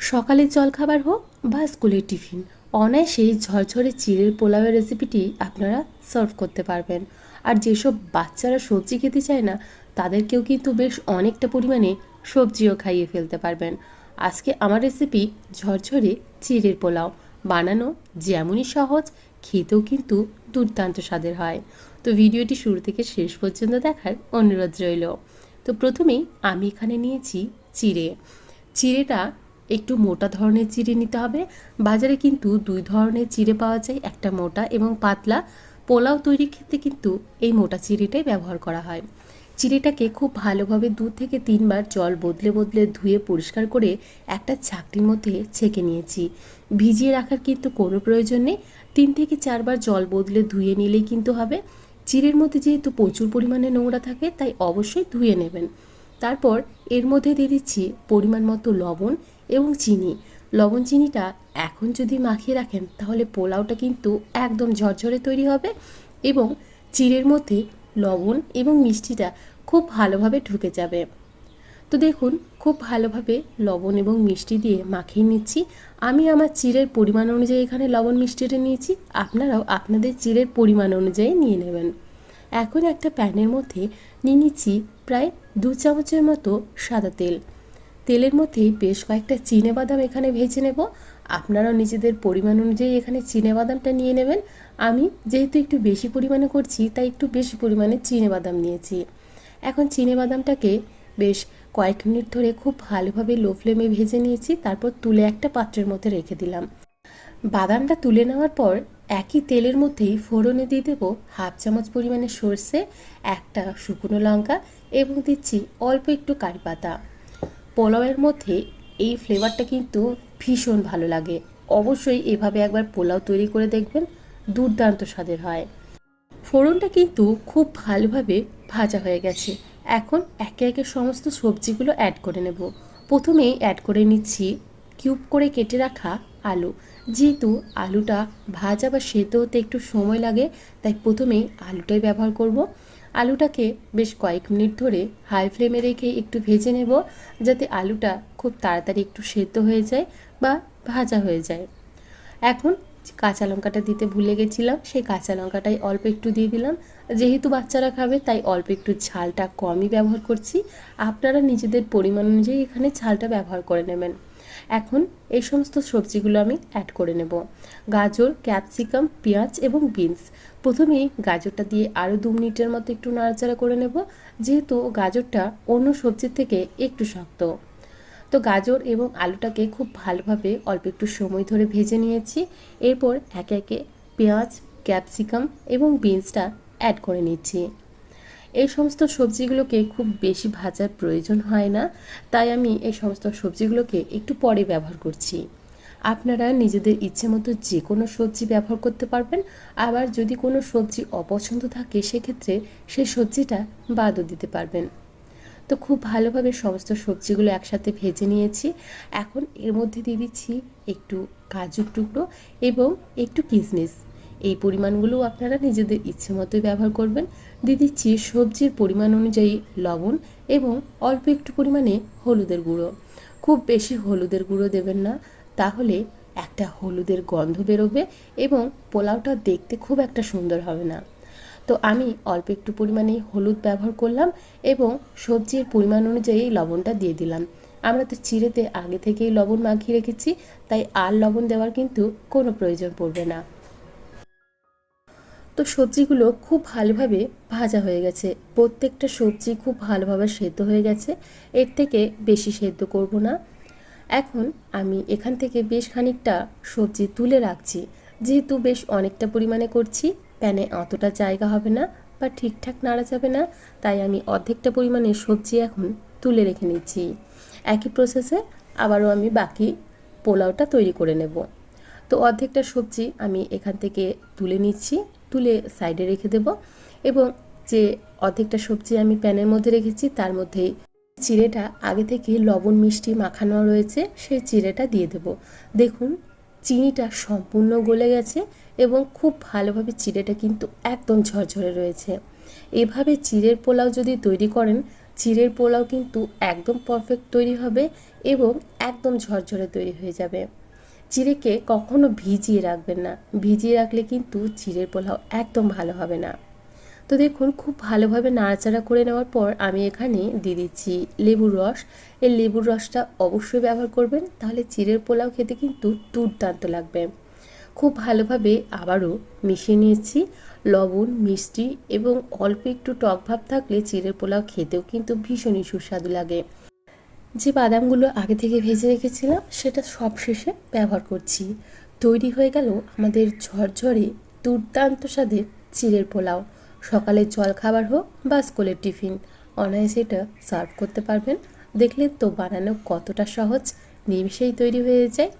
সকালের জলখাবার হোক বা স্কুলের টিফিন, অনায়াসেই ঝরঝরে চিড়ের পোলাওয়ের রেসিপিটি আপনারা সার্ভ করতে পারবেন। আর যেসব বাচ্চারা সবজি খেতে চায় না, তাদেরকেও কিন্তু বেশ অনেকটা পরিমাণে সবজিও খাইয়ে ফেলতে পারবেন। আজকে আমার রেসিপি ঝরঝরে চিড়ের পোলাও। বানানো যেমনই সহজ, খেতেও কিন্তু দুর্দান্ত স্বাদের হয়। তো ভিডিওটি শুরু থেকে শেষ পর্যন্ত দেখার অনুরোধ রইল। তো প্রথমেই আমি এখানে নিয়েছি চিড়েটা একটু মোটা ধরনের চিড়ে নিতে হবে। বাজারে কিন্তু দুই ধরনের চিড়ে পাওয়া যায়, একটা মোটা এবং পাতলা। পোলাও তৈরির ক্ষেত্রে কিন্তু এই মোটা চিড়েটাই ব্যবহার করা হয়। চিড়েটাকে খুব ভালোভাবে 2 থেকে 3 বার জল বদলে বদলে ধুয়ে পরিষ্কার করে একটা ছাঁকনির মধ্যে ছেঁকে নিয়েছি। ভিজিয়ে রাখার কিন্তু কোনো প্রয়োজন নেই, 3 থেকে 4 বার জল বদলে ধুয়ে নিলেই কিন্তু হবে। চিড়ের মধ্যে যেহেতু প্রচুর পরিমাণে নোংরা থাকে, তাই অবশ্যই ধুয়ে নেবেন। তারপর এর মধ্যে দিয়ে দিচ্ছি পরিমাণ মতো লবণ এবং চিনি। লবণ চিনিটা এখন যদি মাখিয়ে রাখেন, তাহলে পোলাওটা কিন্তু একদম ঝরঝরে তৈরি হবে এবং চিড়ের মধ্যে লবণ এবং মিষ্টিটা খুব ভালোভাবে ঢুকে যাবে। তো দেখুন, খুব ভালোভাবে লবণ এবং মিষ্টি দিয়ে মাখিয়ে নিচ্ছি। আমি আমার চিড়ের পরিমাণ অনুযায়ী এখানে লবণ মিষ্টিটা নিয়েছি, আপনারাও আপনাদের চিড়ের পরিমাণ অনুযায়ী নিয়ে নেবেন। এখন একটা প্যানের মধ্যে নিয়ে নিচ্ছি প্রায় 2 চামচের মতো সাদা তেল। তেলের মধ্যেই বেশ কয়েকটা চিনেবাদাম এখানে ভেজে নেব। আপনারাও নিজেদের পরিমাণ অনুযায়ী এখানে চিনেবাদামটা নিয়ে নেবেন। আমি যেহেতু একটু বেশি পরিমাণে করছি, তাই একটু বেশি পরিমাণে চিনেবাদাম নিয়েছি। এখন চিনেবাদামটাকে বেশ কয়েক মিনিট ধরে খুব ভালোভাবে লো ফ্লেমে ভেজে নিয়েছি। তারপর তুলে একটা পাত্রের মধ্যে রেখে দিলাম। বাদামটা তুলে নেওয়ার পর একই তেলের মধ্যেই ফোড়নে দিয়ে দেবো 1/2 চামচ পরিমাণে সর্ষে, একটা শুকনো লঙ্কা এবং দিচ্ছি অল্প একটু কারি পাতা। পোলাওয়ের মধ্যে এই ফ্লেভারটা কিন্তু ভীষণ ভালো লাগে। অবশ্যই এভাবে একবার পোলাও তৈরি করে দেখবেন, দুর্দান্ত স্বাদের হয়। ফোড়নটা কিন্তু খুব ভালোভাবে ভাজা হয়ে গেছে। এখন একে একে সমস্ত সবজিগুলো অ্যাড করে নেব। প্রথমেই অ্যাড করে নিচ্ছি কিউব করে কেটে রাখা আলু। যেহেতু আলুটা ভাজা বা সেদ্ধ হতে একটু সময় লাগে, তাই প্রথমেই আলুটাই ব্যবহার করব। আলুটাকে বেশ কয়েক মিনিট ধরে হাই ফ্লেমে রেখে একটু ভেজে নেব, যাতে আলুটা খুব তাড়াতাড়ি একটু সেদ্ধ হয়ে যায় বা ভাজা হয়ে যায়। এখন কাঁচা লঙ্কাটা দিতে ভুলে গেছিলাম, সেই কাঁচা লঙ্কাটাই অল্প একটু দিয়ে দিলাম। যেহেতু বাচ্চারা খাবে, তাই অল্প একটু ঝালটা কমই ব্যবহার করছি। আপনারা নিজেদের পরিমাণ অনুযায়ী এখানে ঝালটা ব্যবহার করে নেবেন। এখন এই সমস্ত সবজিগুলো আমি অ্যাড করে নেব। গাজর, ক্যাপসিকাম, পেঁয়াজ এবং বিনস। প্রথমেই গাজরটা দিয়ে আরও 2 মিনিটের মতো একটু নাড়াচাড়া করে নেব, যেহেতু গাজরটা অন্য সবজির থেকে একটু শক্ত। তো গাজর এবং আলুটাকে খুব ভালোভাবে অল্প একটু সময় ধরে ভেজে নিয়েছি। এরপর একে একে পেঁয়াজ, ক্যাপসিকাম এবং বিনসটা অ্যাড করে নিচ্ছি। এই সমস্ত সবজিগুলোকে খুব বেশি ভাজার প্রয়োজন হয় না, তাই আমি এই সমস্ত সবজিগুলোকে একটু পরে ব্যবহার করছি। আপনারা নিজেদের ইচ্ছে মতো যে কোনো সবজি ব্যবহার করতে পারবেন। আবার যদি কোনো সবজি অপছন্দ থাকে, সেক্ষেত্রে সেই সবজিটা বাদও দিতে পারবেন। তো খুব ভালোভাবে সমস্ত সবজিগুলো একসাথে ভেজে নিয়েছি। এখন এর মধ্যে দিয়ে দিচ্ছি একটু কাজুর টুকরো এবং একটু কিশমিশ। এই পরিমাণগুলো আপনারা নিজেদের ইচ্ছে মতোই ব্যবহার করবেন। দিয়ে দিচ্ছি সবজির পরিমাণ অনুযায়ী লবণ এবং অল্প একটু পরিমাণে হলুদের গুঁড়ো। খুব বেশি হলুদের গুঁড়ো দেবেন না, তাহলে একটা হলুদের গন্ধ বেরোবে এবং পোলাওটা দেখতে খুব একটা সুন্দর হবে না। তো আমি অল্প একটু পরিমাণে হলুদ ব্যবহার করলাম এবং সবজির পরিমাণ অনুযায়ী লবণটা দিয়ে দিলাম। আমরা তো চিড়েতে আগে থেকেই লবণ মাখিয়ে রেখেছি, তাই আর লবণ দেওয়ার কিন্তু কোনো প্রয়োজন পড়বে না। তো সবজিগুলো খুব ভালোভাবে ভাজা হয়ে গেছে। প্রত্যেকটা সবজি খুব ভালোভাবে সেদ্ধ হয়ে গেছে, এর থেকে বেশি সেদ্ধ করব না। এখন আমি এখান থেকে বেশ খানিকটা সবজি তুলে রাখছি। যেহেতু বেশ অনেকটা পরিমাণে করছি, প্যানে অতটা জায়গা হবে না বা ঠিকঠাক নাড়া যাবে না, তাই আমি অর্ধেকটা পরিমাণে সবজি এখন তুলে রেখে নিচ্ছি। একই প্রসেসে আবারও আমি বাকি পোলাওটা তৈরি করে নেব। তো অর্ধেকটা সবজি আমি এখান থেকে তুলে নিচ্ছি, তুলে সাইডে রেখে দেব এবং যে অর্ধেকটা সবজি আমি প্যানের মধ্যে রেখেছি, তার মধ্যেই চিড়েটা আগে থেকে লবণ মিষ্টি মাখানো রয়েছে, সেই চিড়েটা দিয়ে দেব। দেখুন, চিনিটা সম্পূর্ণ গলে গেছে এবং খুব ভালোভাবে চিড়েটা কিন্তু একদম ঝরঝরে রয়েছে। এভাবে চিড়ের পোলাও যদি তৈরি করেন, চিড়ের পোলাও কিন্তু একদম পারফেক্ট তৈরি হবে এবং একদম ঝরঝরে তৈরি হয়ে যাবে। চিড়েকে কখনো ভিজিয়ে রাখবেন না, ভিজিয়ে রাখলে কিন্তু চিড়ের পোলাও একদম ভালো হবে না। তো দেখুন, খুব ভালোভাবে নাড়াচাড়া করে নেওয়ার পর আমি এখানে দিয়ে দিচ্ছি লেবুর রস। এই লেবুর রসটা অবশ্যই ব্যবহার করবেন, তাহলে চিড়ের পোলাও খেতে কিন্তু দুর্দান্ত লাগবে। খুব ভালোভাবে আবারও মিশিয়ে নিয়েছি। লবণ, মিষ্টি এবং অল্প একটু টক ভাব থাকলে চিড়ের পোলাও খেতেও কিন্তু ভীষণই সুস্বাদু লাগে। যে বাদামগুলো আগে থেকে ভেজে রেখেছিলাম সেটা সব শেষে ব্যবহার করছি। তৈরি হয়ে গেল আমাদের ঝরঝরে দুর্দান্ত স্বাদের চিড়ের পোলাও। সকালের জলখাবার হোক বা স্কুলের টিফিন, অনায়াসে এটা সার্ভ করতে পারবেন। দেখলেন তো বানানো কতটা সহজ, নিমিষেই তৈরি হয়ে যায়।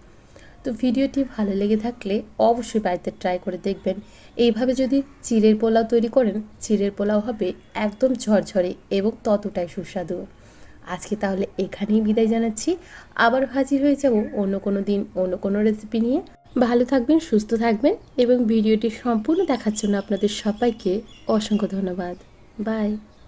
তো ভিডিওটি ভালো লেগে থাকলে অবশ্যই বাড়িতে ট্রাই করে দেখবেন। এইভাবে যদি চিড়ের পোলাও তৈরি করেন, চিড়ের পোলাও হবে একদম ঝরঝরে এবং ততটাই সুস্বাদু। আজকে তাহলে এখানেই বিদায় জানাচ্ছি। আবার হাজির হয়ে যাব অন্য কোনো দিন অন্য কোনো রেসিপি নিয়ে। ভালো থাকবেন, সুস্থ থাকবেন এবং ভিডিওটি সম্পূর্ণ দেখার জন্য আপনাদের সবাইকে অসংখ্য ধন্যবাদ। বাই।